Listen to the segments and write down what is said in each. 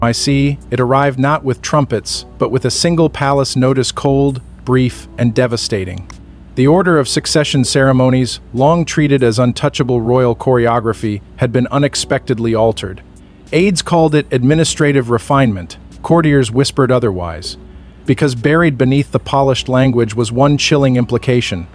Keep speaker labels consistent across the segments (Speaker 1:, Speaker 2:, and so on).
Speaker 1: I see, it arrived not with trumpets, but with a single palace notice cold, brief, and devastating. The order of succession ceremonies, long treated as untouchable royal choreography, had been unexpectedly altered. Aides called it administrative refinement, courtiers whispered otherwise, because buried beneath the polished language was one chilling implication.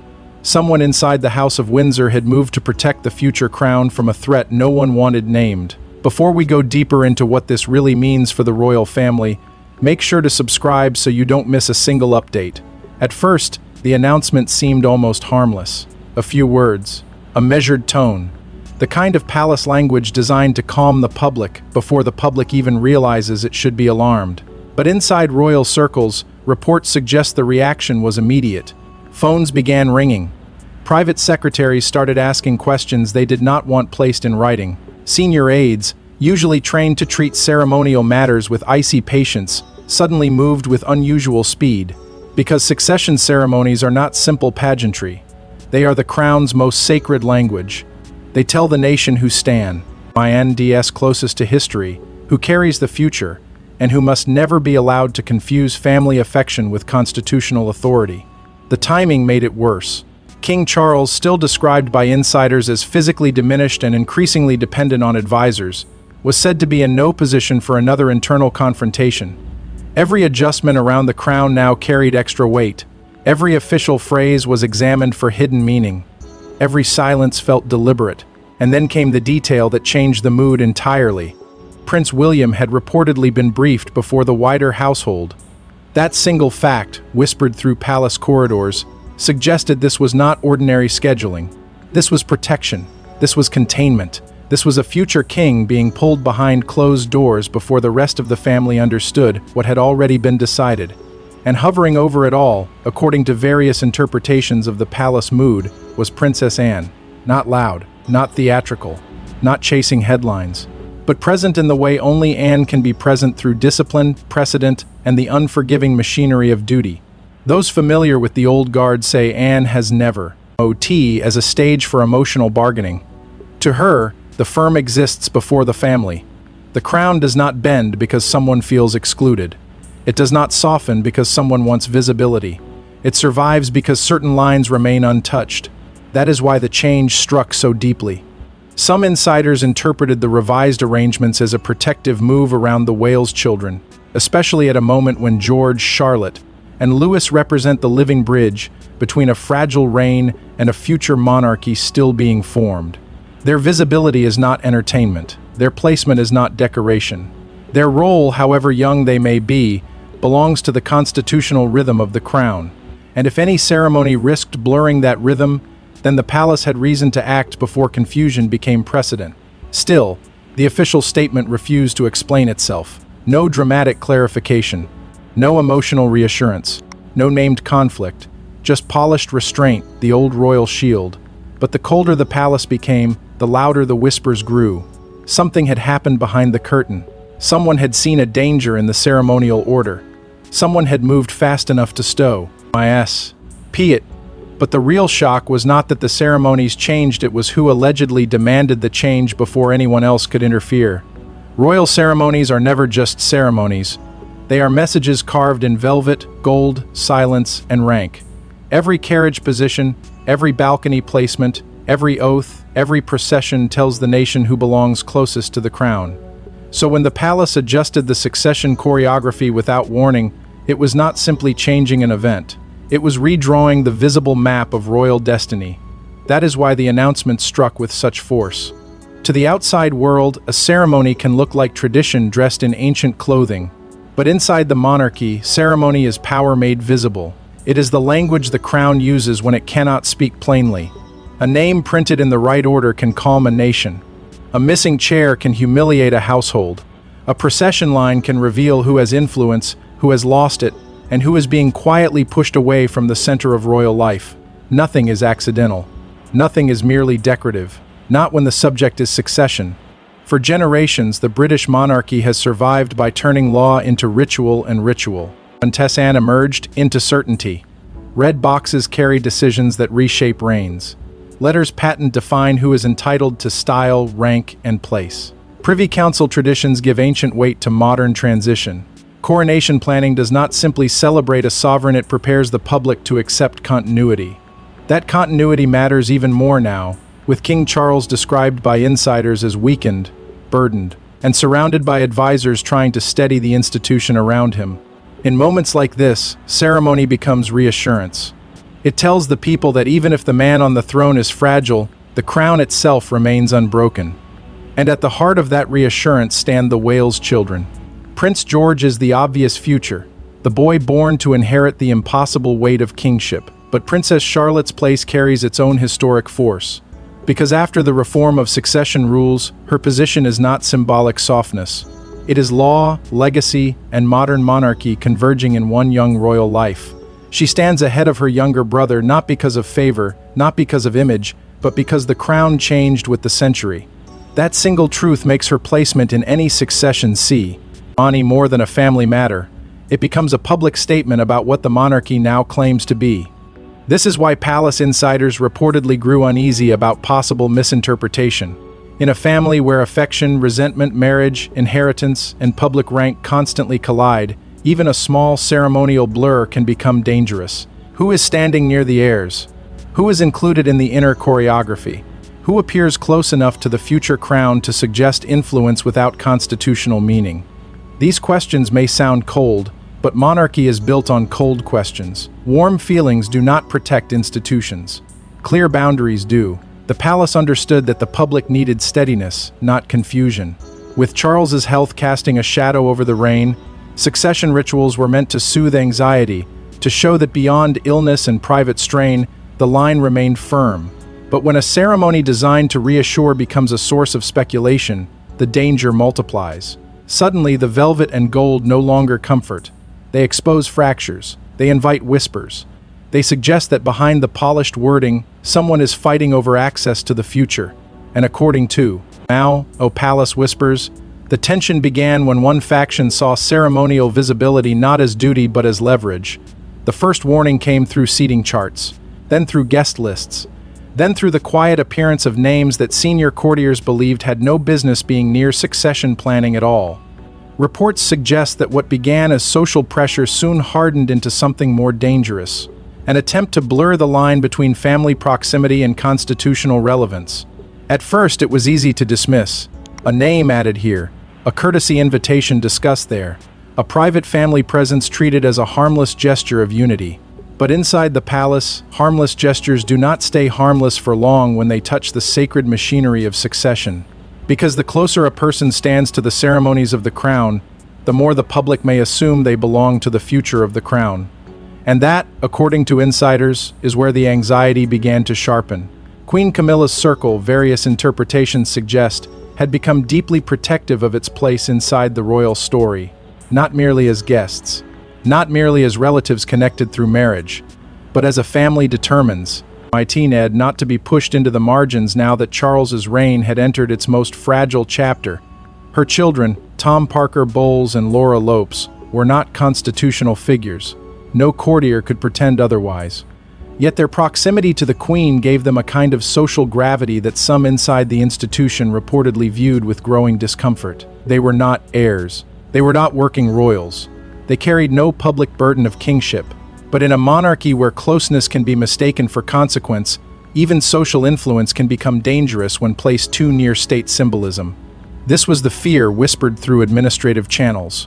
Speaker 1: Someone inside the House of Windsor had moved to protect the future crown from a threat no one wanted named. Before we go deeper into what this really means for the royal family, make sure to subscribe so you don't miss a single update. At first, the announcement seemed almost harmless. A few words, a measured tone, the kind of palace language designed to calm the public before the public even realizes it should be alarmed. But inside royal circles, reports suggest the reaction was immediate. Phones began ringing. Private secretaries started asking questions they did not want placed in writing. Senior aides, usually trained to treat ceremonial matters with icy patience, suddenly moved with unusual speed. Because succession ceremonies are not simple pageantry. They are the crown's most sacred language. They tell the nation who stands closest to history, who carries the future, and who must never be allowed to confuse family affection with constitutional authority. The timing made it worse. King Charles, still described by insiders as physically diminished and increasingly dependent on advisors, was said to be in no position for another internal confrontation. Every adjustment around the crown now carried extra weight. Every official phrase was examined for hidden meaning. Every silence felt deliberate. And then came the detail that changed the mood entirely. Prince William had reportedly been briefed before the wider household. That single fact, whispered through palace corridors, suggested this was not ordinary scheduling. This was protection. This was containment. This was a future king being pulled behind closed doors before the rest of the family understood what had already been decided. And hovering over it all, according to various interpretations of the palace mood, was Princess Anne. Not loud, not theatrical, not chasing headlines, but present in the way only Anne can be present through discipline, precedent, and the unforgiving machinery of duty. Those familiar with the old guard say Anne has never OT as a stage for emotional bargaining. To her, the firm exists before the family. The crown does not bend because someone feels excluded. It does not soften because someone wants visibility. It survives because certain lines remain untouched. That is why the change struck so deeply. Some insiders interpreted the revised arrangements as a protective move around the Wales children, especially at a moment when George, Charlotte, and Louis represent the living bridge between a fragile reign and a future monarchy still being formed. Their visibility is not entertainment. Their placement is not decoration. Their role, however young they may be, belongs to the constitutional rhythm of the crown. And if any ceremony risked blurring that rhythm, then the palace had reason to act before confusion became precedent. Still, the official statement refused to explain itself. No dramatic clarification. No emotional reassurance, no named conflict, just polished restraint, the old royal shield. But the colder the palace became, the louder the whispers grew. Something had happened behind the curtain. Someone had seen a danger in the ceremonial order. Someone had moved fast enough to stow it. But the real shock was not that the ceremonies changed, it was who allegedly demanded the change before anyone else could interfere. Royal ceremonies are never just ceremonies. They are messages carved in velvet, gold, silence, and rank. Every carriage position, every balcony placement, every oath, every procession tells the nation who belongs closest to the crown. So when the palace adjusted the succession choreography without warning, it was not simply changing an event. It was redrawing the visible map of royal destiny. That is why the announcement struck with such force. To the outside world, a ceremony can look like tradition dressed in ancient clothing. But inside the monarchy, ceremony is power made visible. It is the language the crown uses when it cannot speak plainly. A name printed in the right order can calm a nation. A missing chair can humiliate a household. A procession line can reveal who has influence, who has lost it, and who is being quietly pushed away from the center of royal life. Nothing is accidental. Nothing is merely decorative. Not when the subject is succession. For generations, the British monarchy has survived by turning law into ritual and ritual. Princess Anne emerged into certainty. Red boxes carry decisions that reshape reigns. Letters patent define who is entitled to style, rank, and place. Privy Council traditions give ancient weight to modern transition. Coronation planning does not simply celebrate a sovereign, it prepares the public to accept continuity. That continuity matters even more now, with King Charles described by insiders as weakened, burdened, and surrounded by advisors trying to steady the institution around him. In moments like this, ceremony becomes reassurance. It tells the people that even if the man on the throne is fragile, the crown itself remains unbroken. And at the heart of that reassurance stand the Wales children. Prince George is the obvious future, the boy born to inherit the impossible weight of kingship. But Princess Charlotte's place carries its own historic force. Because after the reform of succession rules, her position is not symbolic softness. It is law, legacy, and modern monarchy converging in one young royal life. She stands ahead of her younger brother not because of favor, not because of image, but because the crown changed with the century. That single truth makes her placement in any succession ceremony more than a family matter. It becomes a public statement about what the monarchy now claims to be. This is why palace insiders reportedly grew uneasy about possible misinterpretation. In a family where affection, resentment, marriage, inheritance, and public rank constantly collide, even a small ceremonial blur can become dangerous. Who is standing near the heirs? Who is included in the inner choreography? Who appears close enough to the future crown to suggest influence without constitutional meaning? These questions may sound cold, but monarchy is built on cold questions. Warm feelings do not protect institutions. Clear boundaries do. The palace understood that the public needed steadiness, not confusion. With Charles's health casting a shadow over the reign, succession rituals were meant to soothe anxiety, to show that beyond illness and private strain, the line remained firm. But when a ceremony designed to reassure becomes a source of speculation, the danger multiplies. Suddenly, the velvet and gold no longer comfort. They expose fractures. They invite whispers. They suggest that behind the polished wording, someone is fighting over access to the future. And according to Now, O Palace Whispers, the tension began when one faction saw ceremonial visibility not as duty but as leverage. The first warning came through seating charts, then through guest lists, then through the quiet appearance of names that senior courtiers believed had no business being near succession planning at all. Reports suggest that what began as social pressure soon hardened into something more dangerous, an attempt to blur the line between family proximity and constitutional relevance. At first, it was easy to dismiss. A name added here, a courtesy invitation discussed there, a private family presence treated as a harmless gesture of unity. But inside the palace, harmless gestures do not stay harmless for long when they touch the sacred machinery of succession. Because the closer a person stands to the ceremonies of the crown, the more the public may assume they belong to the future of the crown. And that, according to insiders, is where the anxiety began to sharpen. Queen Camilla's circle, various interpretations suggest, had become deeply protective of its place inside the royal story, not merely as guests, not merely as relatives connected through marriage, but as a family determines, Ned, not to be pushed into the margins now that Charles's reign had entered its most fragile chapter. Her children, Tom Parker Bowles and Laura Lopes, were not constitutional figures. No courtier could pretend otherwise. Yet their proximity to the Queen gave them a kind of social gravity that some inside the institution reportedly viewed with growing discomfort. They were not heirs. They were not working royals. They carried no public burden of kingship. But in a monarchy where closeness can be mistaken for consequence, even social influence can become dangerous when placed too near state symbolism. This was the fear whispered through administrative channels.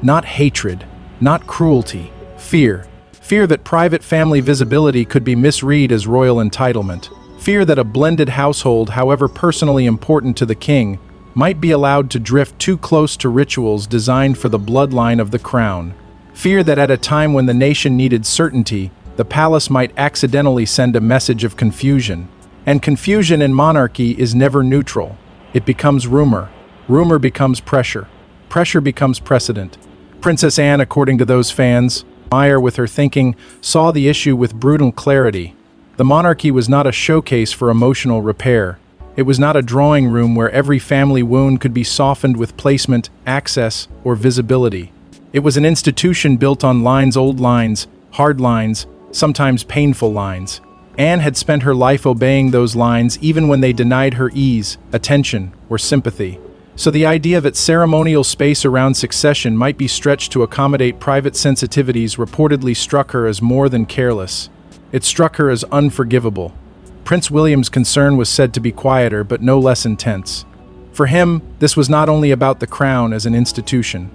Speaker 1: Not hatred, not cruelty, fear. Fear that private family visibility could be misread as royal entitlement. Fear that a blended household, however personally important to the king, might be allowed to drift too close to rituals designed for the bloodline of the crown. Fear that at a time when the nation needed certainty, the palace might accidentally send a message of confusion. And confusion in monarchy is never neutral. It becomes rumor. Rumor becomes pressure. Pressure becomes precedent. Princess Anne, according to those fans, Meyer with her thinking, saw the issue with brutal clarity. The monarchy was not a showcase for emotional repair. It was not a drawing room where every family wound could be softened with placement, access, or visibility. It was an institution built on old lines, hard lines, sometimes painful lines. Anne had spent her life obeying those lines even when they denied her ease, attention, or sympathy. So the idea that ceremonial space around succession might be stretched to accommodate private sensitivities reportedly struck her as more than careless. It struck her as unforgivable. Prince William's concern was said to be quieter but no less intense. For him, this was not only about the crown as an institution.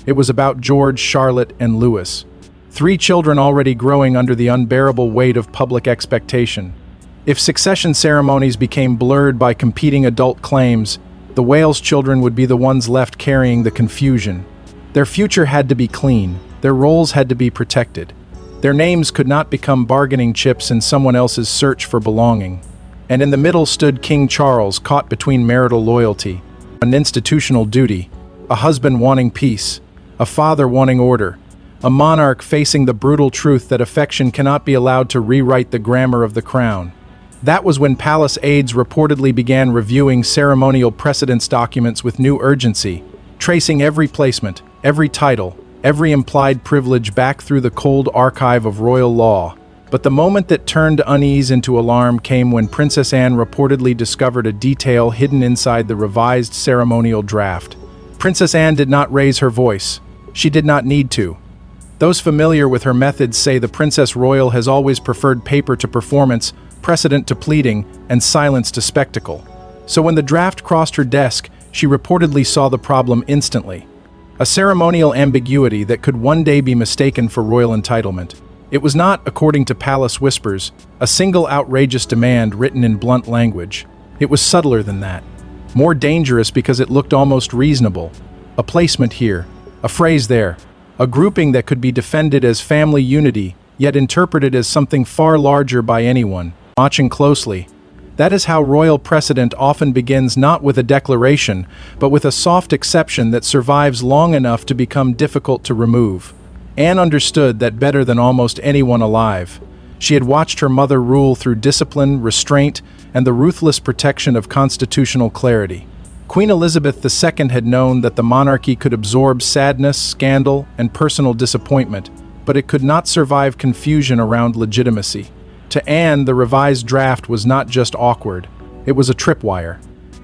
Speaker 1: It was about George, Charlotte, and Louis. 3 children already growing under the unbearable weight of public expectation. If succession ceremonies became blurred by competing adult claims, the Wales children would be the ones left carrying the confusion. Their future had to be clean, their roles had to be protected. Their names could not become bargaining chips in someone else's search for belonging. And in the middle stood King Charles, caught between marital loyalty, an institutional duty, a husband wanting peace, a father wanting order, a monarch facing the brutal truth that affection cannot be allowed to rewrite the grammar of the crown. That was when palace aides reportedly began reviewing ceremonial precedence documents with new urgency, tracing every placement, every title, every implied privilege back through the cold archive of royal law. But the moment that turned unease into alarm came when Princess Anne reportedly discovered a detail hidden inside the revised ceremonial draft. Princess Anne did not raise her voice. She did not need to. Those familiar with her methods say the Princess Royal has always preferred paper to performance, precedent to pleading, and silence to spectacle. So when the draft crossed her desk, she reportedly saw the problem instantly. A ceremonial ambiguity that could one day be mistaken for royal entitlement. It was not, according to palace whispers, a single outrageous demand written in blunt language. It was subtler than that. More dangerous because it looked almost reasonable. A placement here, a phrase there, a grouping that could be defended as family unity, yet interpreted as something far larger by anyone. Watching closely, that is how royal precedent often begins, not with a declaration, but with a soft exception that survives long enough to become difficult to remove. Anne understood that better than almost anyone alive. She had watched her mother rule through discipline, restraint, and the ruthless protection of constitutional clarity. Queen Elizabeth II had known that the monarchy could absorb sadness, scandal, and personal disappointment, but it could not survive confusion around legitimacy. To Anne, the revised draft was not just awkward, it was a tripwire.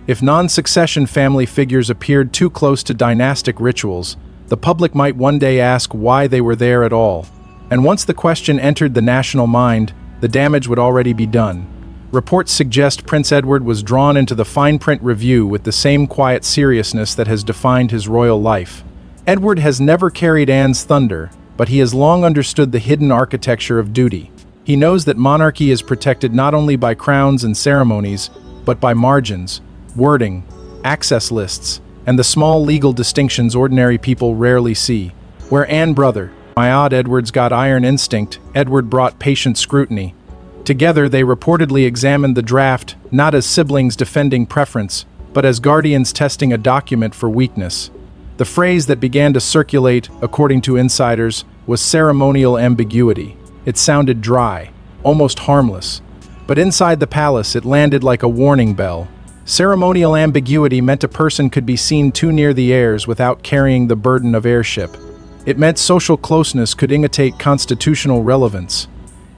Speaker 1: If non-succession family figures appeared too close to dynastic rituals, the public might one day ask why they were there at all. And once the question entered the national mind, the damage would already be done. Reports suggest Prince Edward was drawn into the fine print review with the same quiet seriousness that has defined his royal life. Edward has never carried Anne's thunder, but he has long understood the hidden architecture of duty. He knows that monarchy is protected not only by crowns and ceremonies, but by margins, wording, access lists, and the small legal distinctions ordinary people rarely see. Where Anne brother, my odd Edward's got iron instinct, Edward brought patient scrutiny. Together they reportedly examined the draft not as siblings defending preference, but as guardians testing a document for weakness. The phrase that began to circulate, according to insiders, was ceremonial ambiguity. It sounded dry, almost harmless. But inside the palace it landed like a warning bell. Ceremonial ambiguity meant a person could be seen too near the heirs without carrying the burden of heirship. It meant social closeness could imitate constitutional relevance.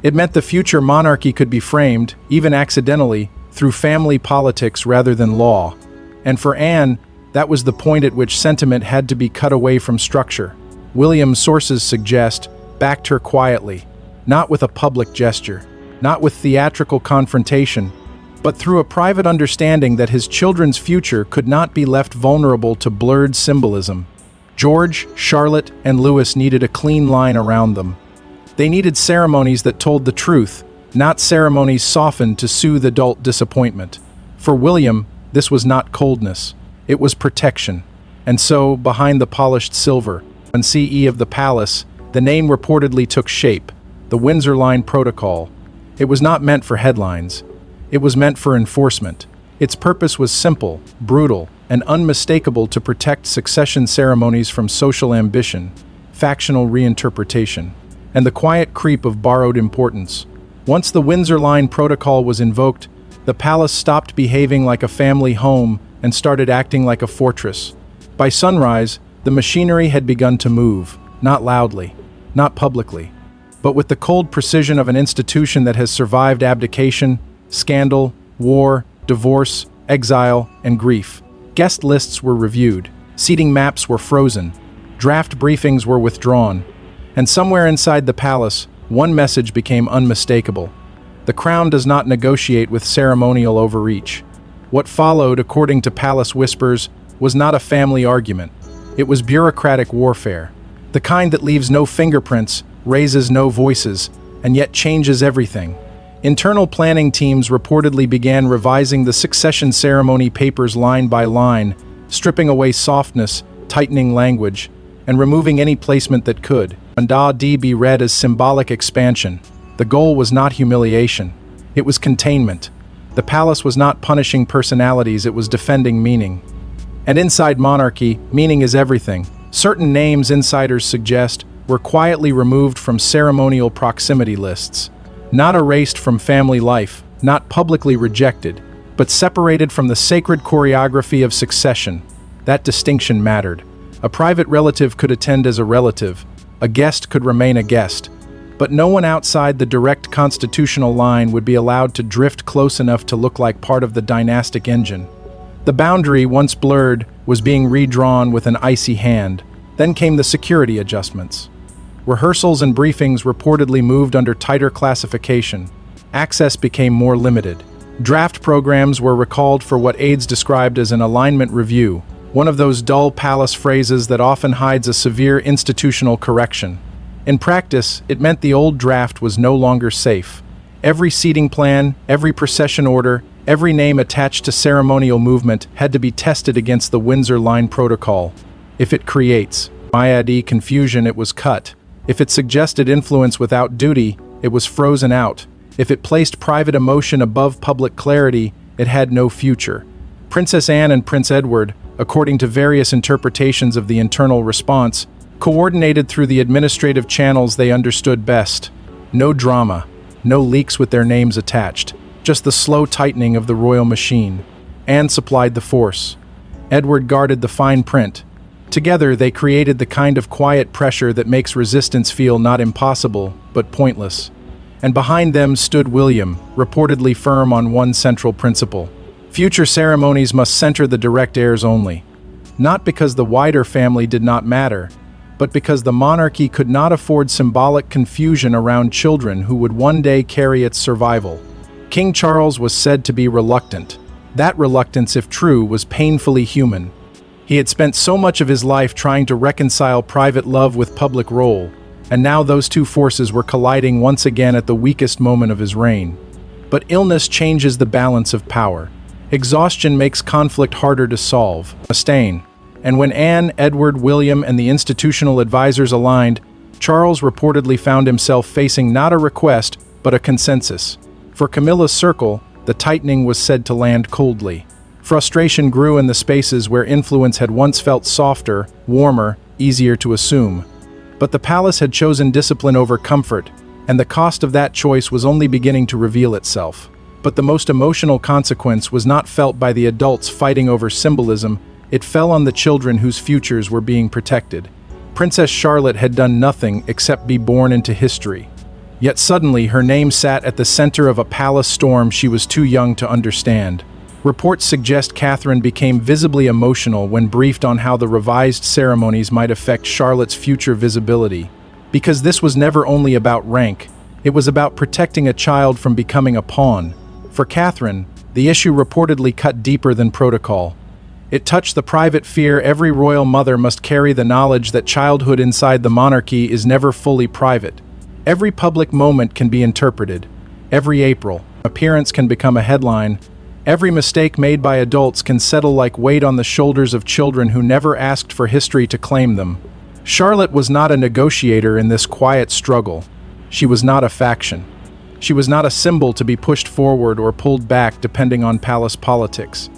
Speaker 1: It meant the future monarchy could be framed, even accidentally, through family politics rather than law. And for Anne, that was the point at which sentiment had to be cut away from structure. William's sources suggest, backed her quietly, not with a public gesture, not with theatrical confrontation, but through a private understanding that his children's future could not be left vulnerable to blurred symbolism. George, Charlotte, and Louis needed a clean line around them. They needed ceremonies that told the truth, not ceremonies softened to soothe adult disappointment. For William, this was not coldness, it was protection. And so, behind the polished silver, and CE of the palace, the name reportedly took shape, the Windsor Line Protocol. It was not meant for headlines. It was meant for enforcement. Its purpose was simple, brutal, and unmistakable: to protect succession ceremonies from social ambition, factional reinterpretation, and the quiet creep of borrowed importance. Once the Windsor Line Protocol was invoked, the palace stopped behaving like a family home and started acting like a fortress. By sunrise, the machinery had begun to move, not loudly, not publicly, but with the cold precision of an institution that has survived abdication, scandal, war, divorce, exile, and grief. Guest lists were reviewed, seating maps were frozen, draft briefings were withdrawn, and somewhere inside the palace, one message became unmistakable. The crown does not negotiate with ceremonial overreach. What followed, according to palace whispers, was not a family argument. It was bureaucratic warfare, the kind that leaves no fingerprints, raises no voices, and yet changes everything. Internal planning teams reportedly began revising the succession ceremony papers line by line, stripping away softness, tightening language, and removing any placement that could. And be read as symbolic expansion. The goal was not humiliation. It was containment. The palace was not punishing personalities, it was defending meaning. And inside monarchy, meaning is everything. Certain names, insiders suggest, were quietly removed from ceremonial proximity lists. Not erased from family life, not publicly rejected, but separated from the sacred choreography of succession. That distinction mattered. A private relative could attend as a relative. A guest could remain a guest. But no one outside the direct constitutional line would be allowed to drift close enough to look like part of the dynastic engine. The boundary, once blurred, was being redrawn with an icy hand. Then came the security adjustments. Rehearsals and briefings reportedly moved under tighter classification. Access became more limited. Draft programs were recalled for what aides described as an alignment review, one of those dull palace phrases that often hides a severe institutional correction. In practice, it meant the old draft was no longer safe. Every seating plan, every procession order, every name attached to ceremonial movement had to be tested against the Windsor line protocol. If it creates confusion, it was cut. If it suggested influence without duty, it was frozen out. If it placed private emotion above public clarity, it had no future. Princess Anne and Prince Edward, according to various interpretations of the internal response, coordinated through the administrative channels they understood best. No drama, no leaks with their names attached, just the slow tightening of the royal machine. Anne supplied the force. Edward guarded the fine print. Together, they created the kind of quiet pressure that makes resistance feel not impossible, but pointless. And behind them stood William, reportedly firm on one central principle. Future ceremonies must center the direct heirs only. Not because the wider family did not matter, but because the monarchy could not afford symbolic confusion around children who would one day carry its survival. King Charles was said to be reluctant. That reluctance, if true, was painfully human. He had spent so much of his life trying to reconcile private love with public role, and now those two forces were colliding once again at the weakest moment of his reign. But illness changes the balance of power. Exhaustion makes conflict harder to solve, a stain. And when Anne, Edward, William, and the institutional advisors aligned, Charles reportedly found himself facing not a request, but a consensus. For Camilla's circle, the tightening was said to land coldly. Frustration grew in the spaces where influence had once felt softer, warmer, easier to assume. But the palace had chosen discipline over comfort, and the cost of that choice was only beginning to reveal itself. But the most emotional consequence was not felt by the adults fighting over symbolism. It fell on the children whose futures were being protected. Princess Charlotte had done nothing except be born into history. Yet suddenly her name sat at the center of a palace storm she was too young to understand. Reports suggest Catherine became visibly emotional when briefed on how the revised ceremonies might affect Charlotte's future visibility. Because this was never only about rank, it was about protecting a child from becoming a pawn. For Catherine, the issue reportedly cut deeper than protocol. It touched the private fear every royal mother must carry, the knowledge that childhood inside the monarchy is never fully private. Every public moment can be interpreted. Every appearance can become a headline. Every mistake made by adults can settle like weight on the shoulders of children who never asked for history to claim them. Charlotte was not a negotiator in this quiet struggle. She was not a faction. She was not a symbol to be pushed forward or pulled back depending on palace politics.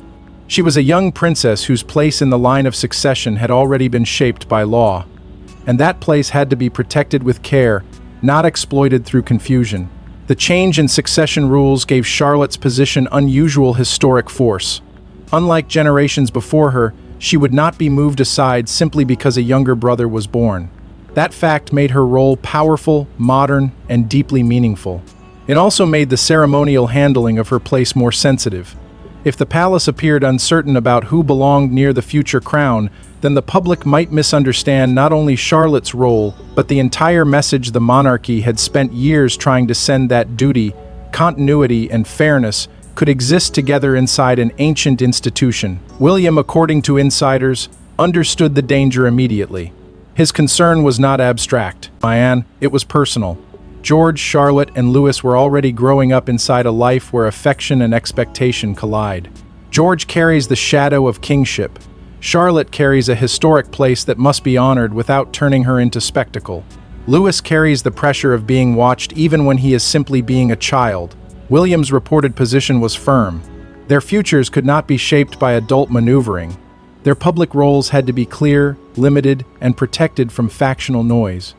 Speaker 1: She was a young princess whose place in the line of succession had already been shaped by law. And that place had to be protected with care, not exploited through confusion. The change in succession rules gave Charlotte's position unusual historic force. Unlike generations before her, she would not be moved aside simply because a younger brother was born. That fact made her role powerful, modern, and deeply meaningful. It also made the ceremonial handling of her place more sensitive. If the palace appeared uncertain about who belonged near the future crown, then the public might misunderstand not only Charlotte's role, but the entire message the monarchy had spent years trying to send, that duty, continuity, and fairness could exist together inside an ancient institution. William, according to insiders, understood the danger immediately. His concern was not abstract, Diane, it was personal. George, Charlotte, and Louis were already growing up inside a life where affection and expectation collide. George carries the shadow of kingship. Charlotte carries a historic place that must be honored without turning her into spectacle. Louis carries the pressure of being watched even when he is simply being a child. William's reported position was firm. Their futures could not be shaped by adult maneuvering. Their public roles had to be clear, limited, and protected from factional noise.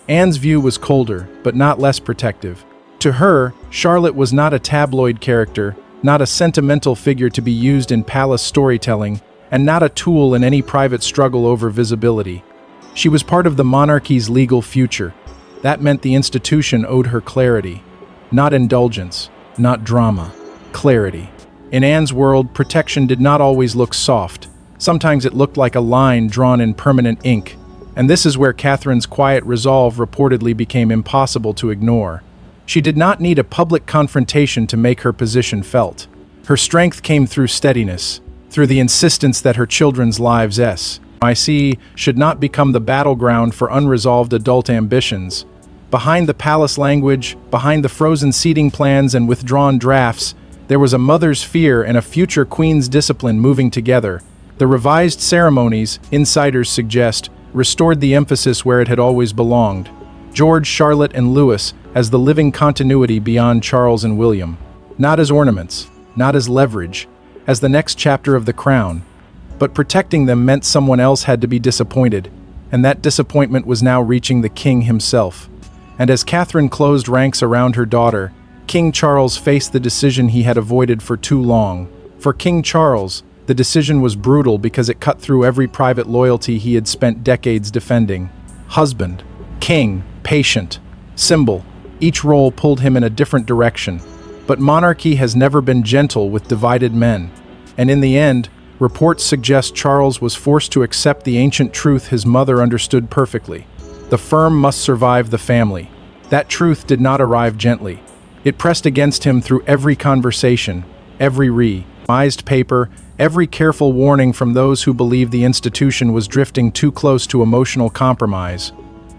Speaker 1: Anne's view was colder, but not less protective. To her, Charlotte was not a tabloid character, not a sentimental figure to be used in palace storytelling, and not a tool in any private struggle over visibility. She was part of the monarchy's legal future. That meant the institution owed her clarity. Not indulgence, not drama, clarity. In Anne's world, protection did not always look soft. Sometimes it looked like a line drawn in permanent ink. And this is where Catherine's quiet resolve reportedly became impossible to ignore. She did not need a public confrontation to make her position felt. Her strength came through steadiness, through the insistence that her children's lives, should not become the battleground for unresolved adult ambitions. Behind the palace language, behind the frozen seating plans and withdrawn drafts, there was a mother's fear and a future queen's discipline moving together. The revised ceremonies, insiders suggest, restored the emphasis where it had always belonged. George, Charlotte, and Louis as the living continuity beyond Charles and William. Not as ornaments, not as leverage, as the next chapter of the crown. But protecting them meant someone else had to be disappointed, and that disappointment was now reaching the king himself. And as Catherine closed ranks around her daughter, King Charles faced the decision he had avoided for too long. For King Charles, the decision was brutal because it cut through every private loyalty he had spent decades defending. Husband, king, patient, symbol, each role pulled him in a different direction. But monarchy has never been gentle with divided men. And in the end, reports suggest Charles was forced to accept the ancient truth his mother understood perfectly. The firm must survive the family. That truth did not arrive gently. It pressed against him through every conversation, every revised paper, every careful warning from those who believed the institution was drifting too close to emotional compromise.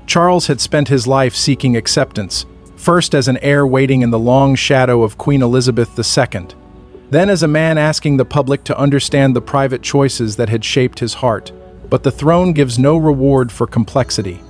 Speaker 1: Charles had spent his life seeking acceptance, first as an heir waiting in the long shadow of Queen Elizabeth II, then as a man asking the public to understand the private choices that had shaped his heart. But the throne gives no reward for complexity.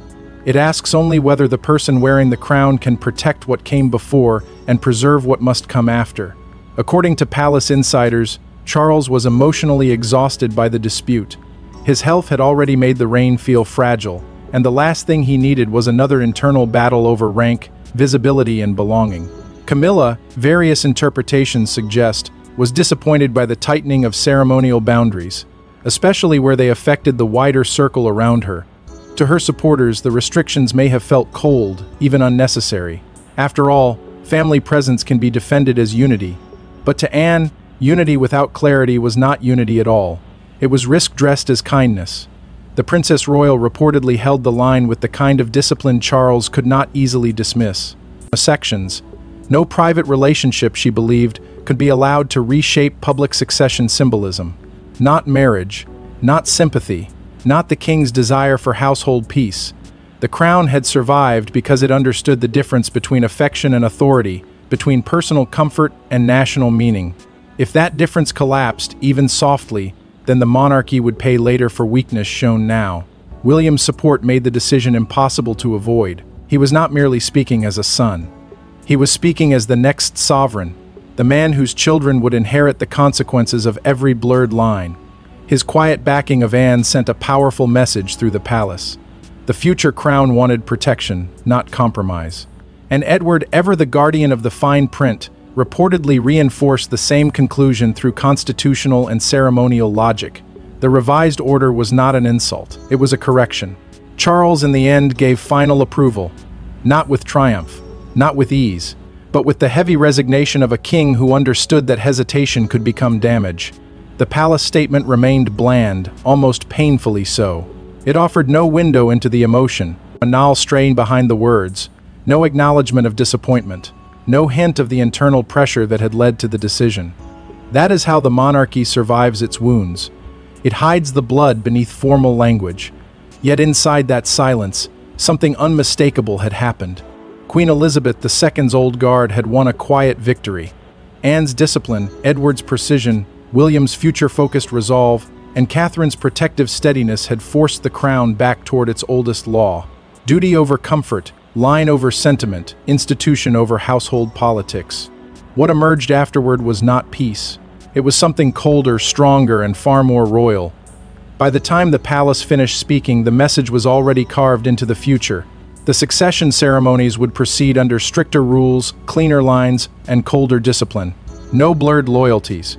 Speaker 1: It asks only whether the person wearing the crown can protect what came before and preserve what must come after. According to palace insiders, Charles was emotionally exhausted by the dispute. His health had already made the reign feel fragile, and the last thing he needed was another internal battle over rank, visibility, and belonging. Camilla, various interpretations suggest, was disappointed by the tightening of ceremonial boundaries, especially where they affected the wider circle around her. To her supporters, the restrictions may have felt cold, even unnecessary. After all, family presence can be defended as unity. But to Anne, unity without clarity was not unity at all. It was risk dressed as kindness. The Princess Royal reportedly held the line with the kind of discipline Charles could not easily dismiss. Sections. No private relationship, she believed, could be allowed to reshape public succession symbolism. Not marriage, not sympathy, not the king's desire for household peace. The crown had survived because it understood the difference between affection and authority, between personal comfort and national meaning. If that difference collapsed, even softly, then the monarchy would pay later for weakness shown now. William's support made the decision impossible to avoid. He was not merely speaking as a son. He was speaking as the next sovereign, the man whose children would inherit the consequences of every blurred line. His quiet backing of Anne sent a powerful message through the palace. The future crown wanted protection, not compromise. And Edward, ever the guardian of the fine print, reportedly reinforced the same conclusion through constitutional and ceremonial logic. The revised order was not an insult, it was a correction. Charles in the end gave final approval, not with triumph, not with ease, but with the heavy resignation of a king who understood that hesitation could become damage. The palace statement remained bland, almost painfully so. It offered no window into the emotion, a banal strain behind the words, no acknowledgement of disappointment, no hint of the internal pressure that had led to the decision. That is how the monarchy survives its wounds. It hides the blood beneath formal language. Yet inside that silence, something unmistakable had happened. Queen Elizabeth II's old guard had won a quiet victory. Anne's discipline, Edward's precision, William's future-focused resolve, and Catherine's protective steadiness had forced the crown back toward its oldest law. Duty over comfort, line over sentiment, institution over household politics. What emerged afterward was not peace. It was something colder, stronger, and far more royal. By the time the palace finished speaking, the message was already carved into the future. The succession ceremonies would proceed under stricter rules, cleaner lines, and colder discipline. No blurred loyalties.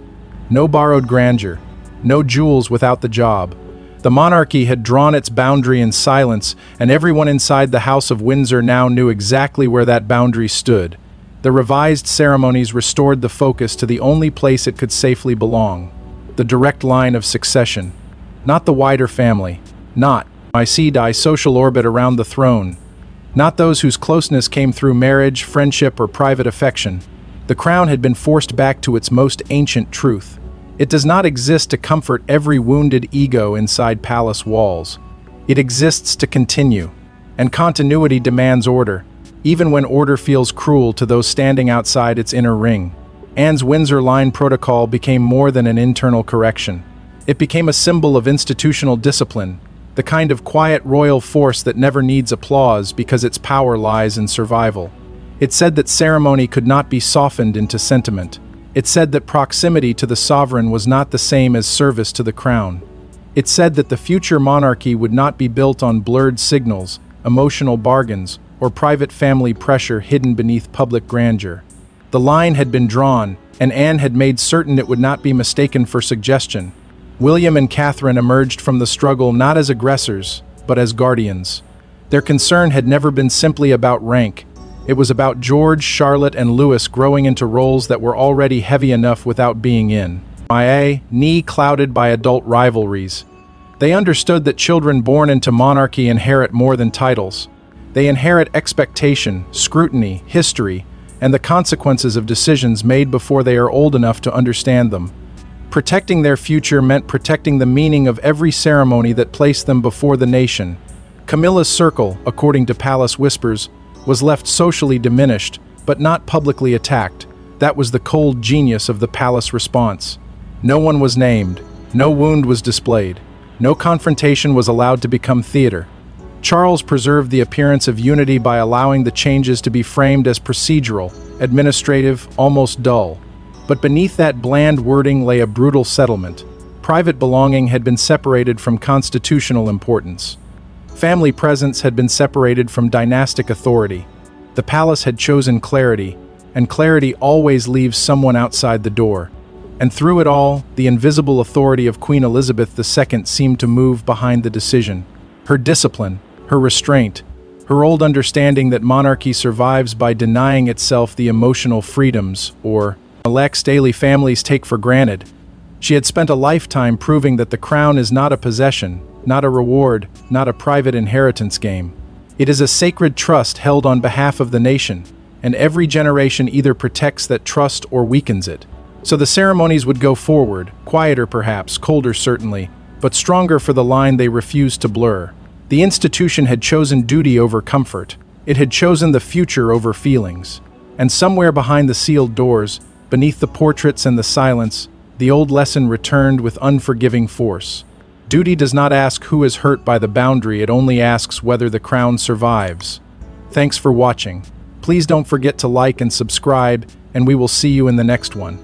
Speaker 1: No borrowed grandeur. No jewels without the job. The monarchy had drawn its boundary in silence, and everyone inside the House of Windsor now knew exactly where that boundary stood. The revised ceremonies restored the focus to the only place it could safely belong, the direct line of succession. Not the wider family. Not my social orbit around the throne. Not those whose closeness came through marriage, friendship, or private affection. The crown had been forced back to its most ancient truth. It does not exist to comfort every wounded ego inside palace walls. It exists to continue. And continuity demands order, even when order feels cruel to those standing outside its inner ring. Anne's Windsor line protocol became more than an internal correction. It became a symbol of institutional discipline, the kind of quiet royal force that never needs applause because its power lies in survival. It said that ceremony could not be softened into sentiment. It said that proximity to the sovereign was not the same as service to the crown. It said that the future monarchy would not be built on blurred signals, emotional bargains, or private family pressure hidden beneath public grandeur. The line had been drawn, and Anne had made certain it would not be mistaken for suggestion. William and Catherine emerged from the struggle not as aggressors, but as guardians. Their concern had never been simply about rank. It was about George, Charlotte, and Louis growing into roles that were already heavy enough without being in. Knee clouded by adult rivalries. They understood that children born into monarchy inherit more than titles. They inherit expectation, scrutiny, history, and the consequences of decisions made before they are old enough to understand them. Protecting their future meant protecting the meaning of every ceremony that placed them before the nation. Camilla's circle, according to palace whispers, was left socially diminished, but not publicly attacked. That was the cold genius of the palace response. No one was named, no wound was displayed, no confrontation was allowed to become theater. Charles preserved the appearance of unity by allowing the changes to be framed as procedural, administrative, almost dull. But beneath that bland wording lay a brutal settlement. Private belonging had been separated from constitutional importance. Family presence had been separated from dynastic authority. The palace had chosen clarity, and clarity always leaves someone outside the door. And through it all, the invisible authority of Queen Elizabeth II seemed to move behind the decision. Her discipline, her restraint, her old understanding that monarchy survives by denying itself the emotional freedoms, or elects daily families take for granted. She had spent a lifetime proving that the crown is not a possession, not a reward, not a private inheritance game. It is a sacred trust held on behalf of the nation, and every generation either protects that trust or weakens it. So the ceremonies would go forward, quieter perhaps, colder certainly, but stronger for the line they refused to blur. The institution had chosen duty over comfort. It had chosen the future over feelings. And somewhere behind the sealed doors, beneath the portraits and the silence, the old lesson returned with unforgiving force. Duty does not ask who is hurt by the boundary, it only asks whether the crown survives. Thanks for watching. Please don't forget to like and subscribe, and we will see you in the next one.